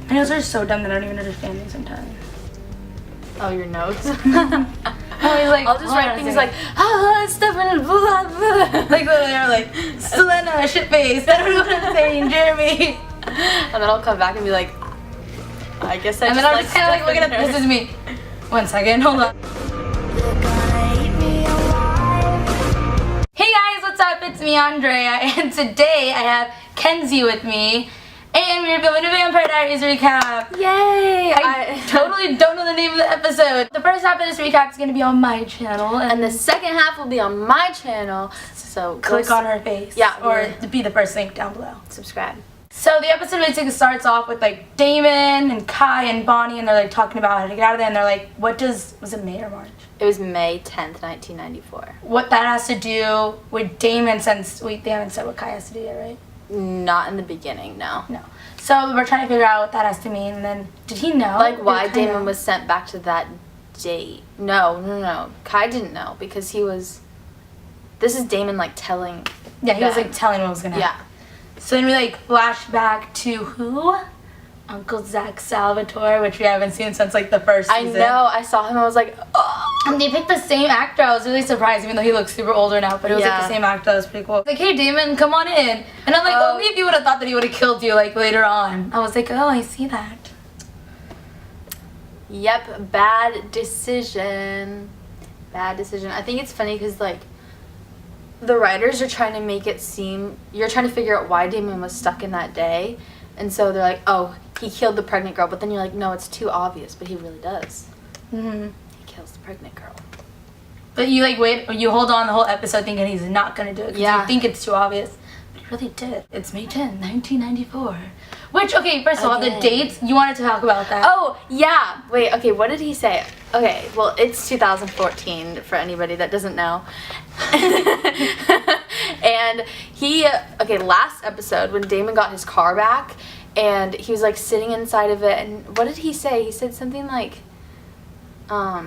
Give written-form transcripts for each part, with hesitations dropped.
My notes are so dumb that I don't even understand these sometimes. Oh, your notes? I'll just write things like, stuff and blah, blah. Like literally, I'm like, Selena, shitface, I don't know what I'm saying, Jeremy. And then I'll come back and be like, I guess I and just then I'm like just kind of like looking at this is me. 1 second, hold on. Hey guys, what's up? It's me, Andrea, and today I have Kenzie with me. And we're doing a Vampire Diaries recap. Yay! I totally don't know the name of the episode. The first half of this recap is going to be on my channel. And the second half will be on my channel. So click on her face. Yeah. Or be the first link down below. Subscribe. So the episode basically starts off with like Damon and Kai and Bonnie, and they're like talking about how to get out of there. And they're like, was it May or March? It was May 10th, 1994. What that has to do with Damon, since they haven't said what Kai has to do yet, right? Not in the beginning, no. No. So we're trying to figure out what that has to mean, and then did he know? Like why Damon was sent back to that date. No. Kai didn't know because this is Damon like telling. Yeah, he was like telling what was gonna happen. Yeah. So then we like flash back to who? Uncle Zach Salvatore, which we haven't seen since like the first season. I know, I saw him, I was like, oh! And they picked the same actor. I was really surprised, even though he looks super older now, but it was like the same actor. That was pretty cool. Like, hey Damon, come on in. And I'm like, only if you would have thought that he would have killed you like later on. I was like, oh, I see that. Yep, bad decision. Bad decision. I think it's funny because like the writers are trying to make it seem, you're trying to figure out why Damon was stuck in that day. And so they're like, oh, he killed the pregnant girl. But then you're like, no, it's too obvious. But he really does. Mm-hmm. He kills the pregnant girl. But you like you hold on the whole episode thinking he's not going to do it. Because you think it's too obvious. But he really did. It's May 10th, 1994. Which, okay, first of all, the dates, you wanted to talk about that. Oh, yeah. Wait, okay, what did he say? Okay, well, it's 2014 for anybody that doesn't know. And last episode when Damon got his car back and he was like sitting inside of it, and what did he say? He said something like, what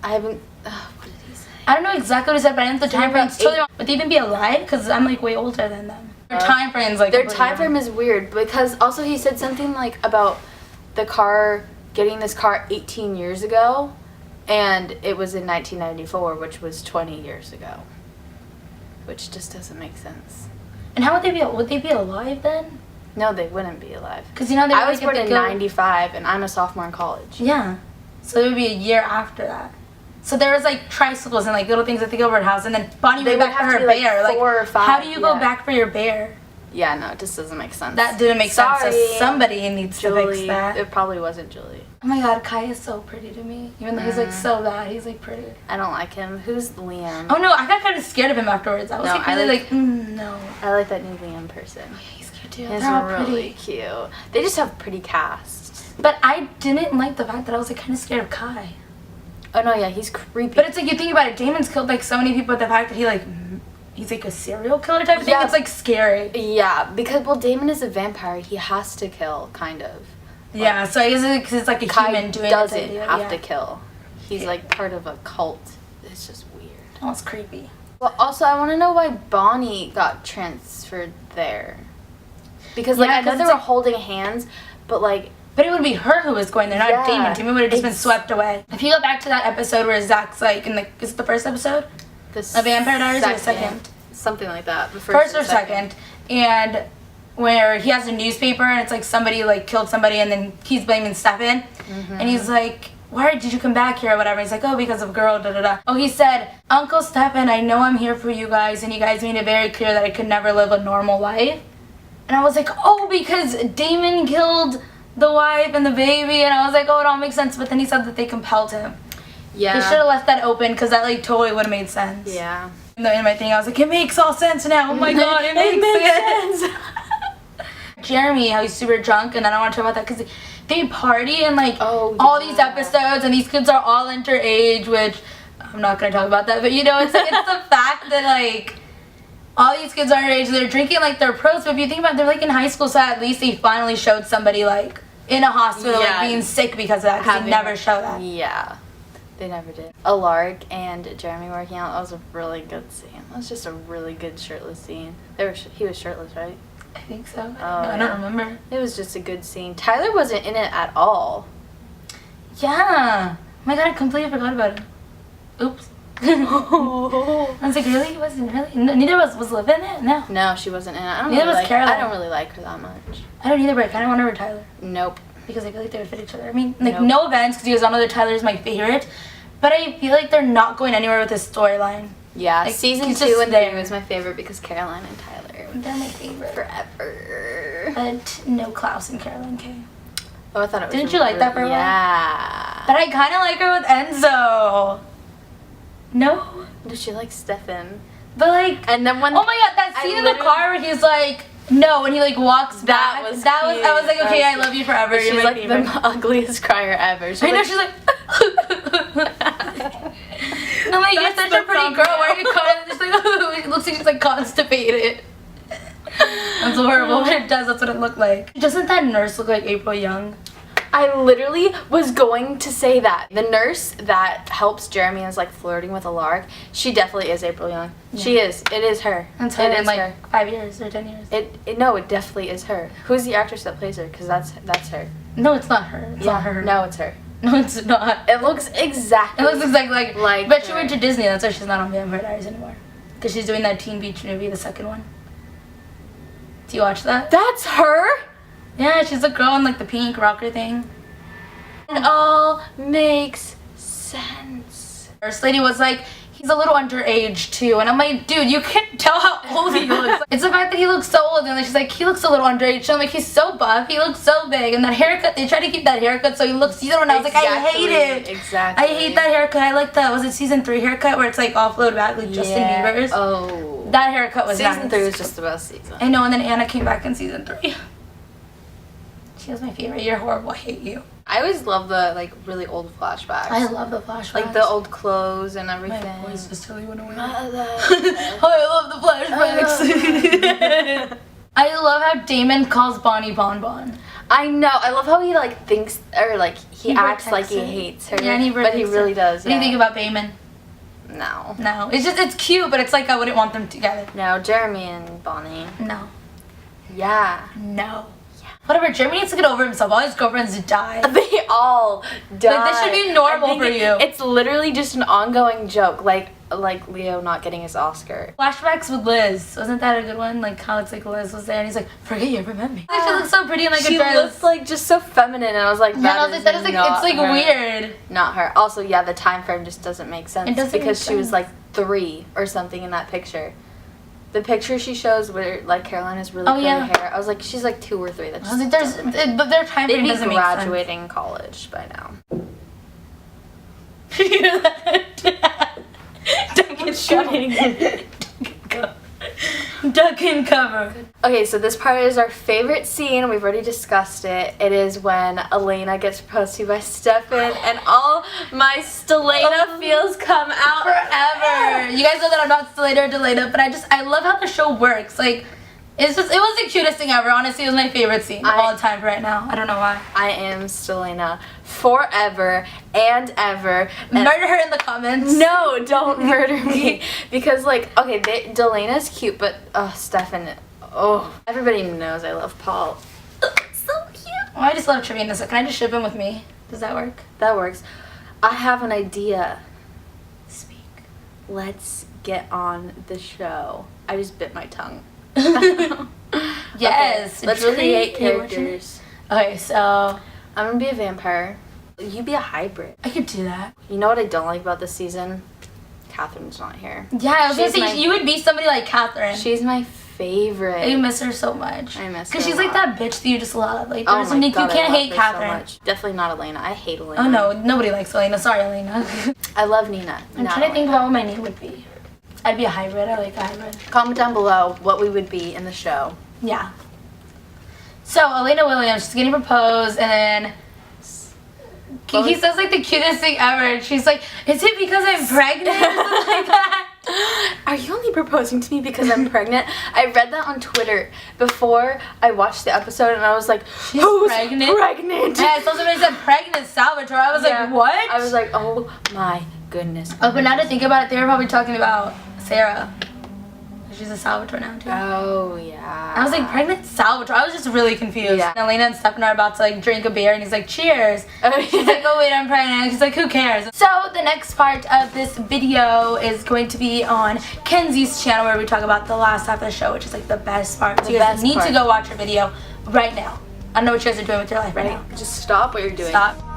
did he say? I don't know exactly what he said, but I know the time frame is totally wrong. Would they even be alive? Because I'm like way older than them. Their time frame's like... Their time frame is weird because also he said something like about the car, getting this car 18 years ago, and it was in 1994, which was 20 years ago. Which just doesn't make sense. And how would they be alive then? No, they wouldn't be alive. Because you know I was born in 95 and I'm a sophomore in college. Yeah. So it would be a year after that. So there was like tricycles and like little things at the Gilbert house, and then Bonnie went back for her bear. Like 4 or 5. How do you go back for your bear? Yeah, no, it just doesn't make sense. That didn't make sense. So somebody needs to fix that. It probably wasn't Julie. Oh my god, Kai is so pretty to me. Even though he's like so bad, he's like pretty. I don't like him. Who's Liam? Oh no, I got kind of scared of him afterwards. I was no. I like that new Liam person. Oh, yeah, he's cute too. He's They're all really cute. They just have pretty casts. But I didn't like the fact that I was like kind of scared of Kai. Oh no, yeah, he's creepy. But it's like, you think about it, Damon's killed like so many people, but the fact that he's like a serial killer type of thing, it's like scary. Yeah, because Damon is a vampire, he has to kill, kind of. Yeah, so I guess it's like a human doing it. Kai doesn't have to kill. He's like part of a cult. It's just weird. Oh, it's creepy. Well, also I want to know why Bonnie got transferred there. Because like I know they were holding hands, but like. But it would be her who was going there, not Damon. Damon would have just been swept away. If you go back to that episode where Zach's like, is it the first episode? The Vampire Diaries or the second? Something like that. The first or second. And where he has a newspaper and it's like somebody like killed somebody and then he's blaming Stefan. Mm-hmm. And he's like, why did you come back here or whatever? He's like, oh, because of girl, da-da-da. Oh, he said, Uncle Stefan, I know I'm here for you guys and you guys made it very clear that I could never live a normal life. And I was like, oh, because Damon killed the wife and the baby, and I was like, oh, it all makes sense. But then he said that they compelled him. Yeah. They should have left that open because that like totally would have made sense. Yeah. In my thing, I was like, it makes all sense now. Oh my god, it makes sense. Jeremy, how he's super drunk, and I don't want to talk about that because they party and like all these episodes, and these kids are all underage, which I'm not gonna talk about that. But you know, it's like, it's the fact that like. All these kids are underage, they're drinking like they're pros, but if you think about it, they're like in high school, so at least they finally showed somebody like in a hospital like being sick because of that, because they never show that. Yeah, they never did. Alaric and Jeremy working out, that was a really good scene. That was just a really good shirtless scene. He was shirtless, right? I think so. Oh, I don't remember. It was just a good scene. Tyler wasn't in it at all. Yeah. Oh my god, I completely forgot about him. Oops. I was like, really? He wasn't really? Neither was Liv in it? No. No, she wasn't in it. Neither was Caroline. I don't really like her that much. I don't either, but I kind of want her with Tyler. Nope. Because I feel like they would fit each other. I mean, like, no offense, because he was on other Tyler's my favorite, but I feel like they're not going anywhere with this storyline. Yeah, like, season 2 and 3 was my favorite because Caroline and Tyler. They're my favorite. Forever. But no Klaus and Caroline K. Oh, I thought it was. Didn't you like that for a while? Yeah. But I kind of like her with Enzo. No? Does she like Stefan? But like, and then when oh my god, that scene in the car where he's like, no, and he like walks back. That was I was like, okay, I love you forever. She's You're like favorite. the ugliest crier ever. I know, she's like. I'm like, you're such a pretty girl. Why are you crying? She's like, it looks like she's like constipated. That's horrible, but it does. That's what it looked like. Doesn't that nurse look like April Young? I literally was going to say that. The nurse that helps Jeremy and is like flirting with Alaric, she definitely is April Young. Yeah. She is. It is her. That's her in like 5 years or 10 years. No, it definitely is her. Who's the actress that plays her? Because that's her. No, it's not her. It's not her. No, it's her. No, it's not. It looks exactly. It looks exactly like. But she went to Disney. That's why she's not on Vampire Diaries anymore. Because she's doing that Teen Beach movie, the second one. Do you watch that? That's her? Yeah, she's a girl in like the pink rocker thing. It all makes sense. First lady was like, he's a little underage too. And I'm like, dude, you can't tell how old he looks. It's the fact that he looks so old. And then she's like, he looks a little underage. So I'm like, he's so buff. He looks so big. And that haircut, they try to keep that haircut so he looks younger. And I was like, I hate it. Exactly. I hate that haircut. I like the, was it season 3 haircut where it's like all flowed back like Justin Bieber's? Oh. That haircut was Season 3 was just the best season. I know, and then Anna came back in season 3. She was my favorite. You're horrible. I hate you. I always love the like really old flashbacks. I love the flashbacks. Like the old clothes and everything. My voice just totally went away. I love the flashbacks. I love how Damon calls Bonnie Bon Bon. I know. I love how he like thinks or like he acts like he it. hates her. Yeah, and but he really does. What do you think about Damon? No. No. It's cute, but it's like I wouldn't want them together. No, Jeremy and Bonnie. No. Yeah. No. Whatever, Jeremy needs to get over himself. All his girlfriends die. They all die. Like, this should be normal for you. It's literally just an ongoing joke, like Leo not getting his Oscar. Flashbacks with Liz. Wasn't that a good one? Like, how it's like Liz was there and he's like, forget you, remember me. Like, she looks so pretty in like a dress. She looks like just so feminine, and I was like, that is like, it's like her. weird. Not her. Also, yeah, the time frame just doesn't make sense. It doesn't because make she was sense. like 3 or something in that picture. The picture she shows where like Caroline has really curly hair. I was like, she's like 2 or 3. That just but their time frame doesn't make sense. They'd be graduating college by now. Duck and cover. Okay, so this part is our favorite scene. We've already discussed it. It is when Elena gets proposed to by Stefan and all my Stelena feels come out Forever. You guys know that I'm not Stelena or Delena, but I love how the show works. Like, it was the cutest thing ever. Honestly, it was my favorite scene of all time right now. I don't know why. I am Stelena forever and ever. And murder her in the comments. No, don't murder me. Because, like, okay, Delena's cute, but, Stefan, everybody knows I love Paul. So cute. Oh, I just love Trevina. So can I just ship him with me? Does that work? That works. I have an idea. Speak. Let's get on the show. I just bit my tongue. Yes. Okay, let's create characters. Okay, so I'm gonna be a vampire. You be a hybrid. I could do that. You know what I don't like about this season? Catherine's not here. Yeah, I was gonna say you would be somebody like Catherine. She's my favorite. I miss her so much. I miss her. Because she's like that bitch that you just love. Like, oh my God, you can't hate Catherine. So much. Definitely not Elena. I hate Elena. Oh no, nobody likes Elena. Sorry, Elena. I love Nina. I'm trying to think about what my name would be. I'd be a hybrid. I like a hybrid. Comment down below what we would be in the show. Yeah. So Elena Williams, she's getting proposed, and then he says like the cutest thing ever. She's like, "Is it because I'm pregnant?" or something like that. Are you only proposing to me because I'm pregnant? I read that on Twitter before I watched the episode, and I was like, "Who's pregnant?" Yeah, I saw somebody said pregnant Salvatore. I was like, "What?" I was like, "Oh my goodness." Oh, but now to think about it, they were probably talking about Sarah. She's a Salvatore now too. Oh yeah. I was like, pregnant Salvatore? I was just really confused. Yeah. And Elena and Stefan are about to like drink a beer and he's like, cheers. Oh, She's like, oh wait, I'm pregnant. He's like, who cares? So the next part of this video is going to be on Kenzie's channel where we talk about the last half of the show, which is like the best part. So you guys need to go watch her video right now. I don't know what you guys are doing with your life right now. Just stop what you're doing. Stop.